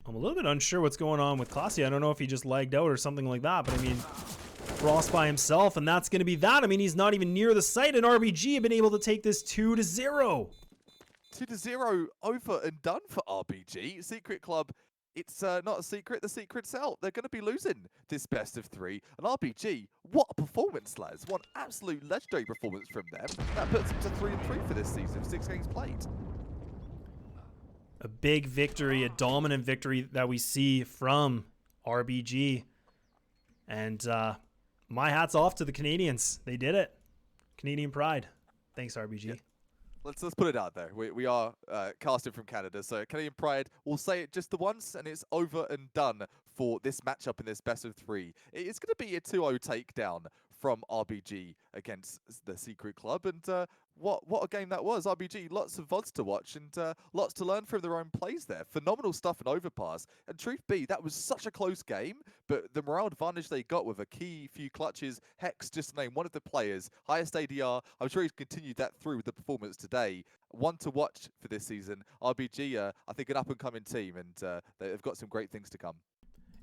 Speaker 2: I'm a little bit unsure what's going on with Classy. I don't know if he just lagged out or something like that, but I mean, Frost by himself, and that's going to be that. I mean, he's not even near the site, and RBG have been able to take this 2-0.
Speaker 1: 2-0 over and done for RBG. Secret Club, it's not a secret. The secret's out. They're going to be losing this best of 3. And RBG, what a performance, lads. What an absolute legendary performance from them. That puts them to 3-3 for this season, 6 games played.
Speaker 2: A big victory, a dominant victory that we see from RBG. And my hat's off to the Canadians. They did it. Canadian pride. Thanks, RBG.
Speaker 1: Yeah. Let's put it out there. We are casting from Canada, so Canadian pride. We'll say it just the once, and it's over and done for this matchup in this best of 3. It's going to be a 2-0 takedown from RBG against the Secret Club, and what a game that was. RBG, lots of VODs to watch, and lots to learn from their own plays there. Phenomenal stuff in Overpass, and truth be, that was such a close game, but the morale advantage they got with a key few clutches. Hex, just to name one of the players, highest ADR. I'm sure he's continued that through with the performance today. One to watch for this season. RBG, I think, an up-and-coming team, and they've got some great things to come.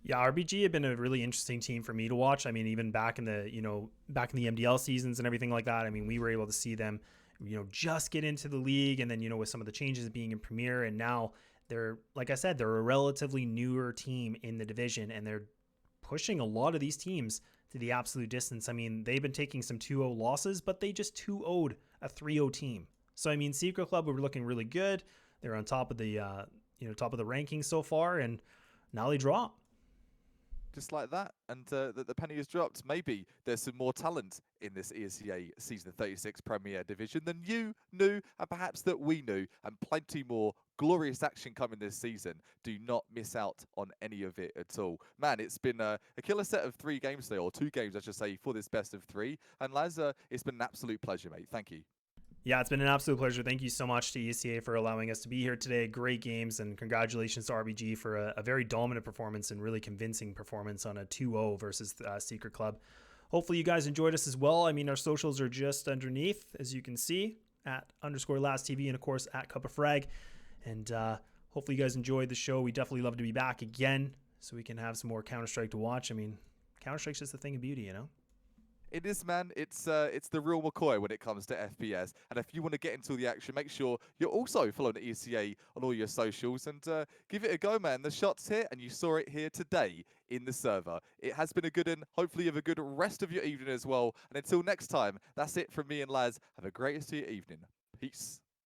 Speaker 2: Yeah, RBG have been a really interesting team for me to watch. I mean, even back in the, back in the MDL seasons and everything like that, I mean, we were able to see them, just get into the league, and then, with some of the changes being in Premier, and now they're, like I said, they're a relatively newer team in the division, and they're pushing a lot of these teams to the absolute distance. I mean, they've been taking some 2-0 losses, but they just 2-0'd a 3-0 team. So, I mean, Secret Club were looking really good. They're on top of the, top of the rankings so far, and now they drop.
Speaker 1: Just like that, and the penny has dropped. Maybe there's some more talent in this ESEA Season 36 Premier Division than you knew, and perhaps that we knew, and plenty more glorious action coming this season. Do not miss out on any of it at all. Man, it's been a killer set of 3 games today, or 2 games, I should say, for this best of 3. And Laz, it's been an absolute pleasure, mate. Thank you.
Speaker 2: Yeah, it's been an absolute pleasure. Thank you so much to ESEA for allowing us to be here today. Great games, and congratulations to RBG for a very dominant performance and really convincing performance on a 2-0 versus Secret Club. Hopefully you guys enjoyed us as well. I mean, our socials are just underneath, as you can see, at _LastTV, and of course at Cup of Frag. And hopefully you guys enjoyed the show. We definitely love to be back again so we can have some more Counter-Strike to watch. I mean, Counter-Strike's just a thing of beauty,
Speaker 1: It is, man. It's the real McCoy when it comes to FPS. And if you want to get into the action, make sure you're also following ECA on all your socials, and give it a go, man. The shot's here, and you saw it here today in the server. It has been a good one. Hopefully you have a good rest of your evening as well. And until next time, that's it from me and Laz. Have a great rest of your evening. Peace.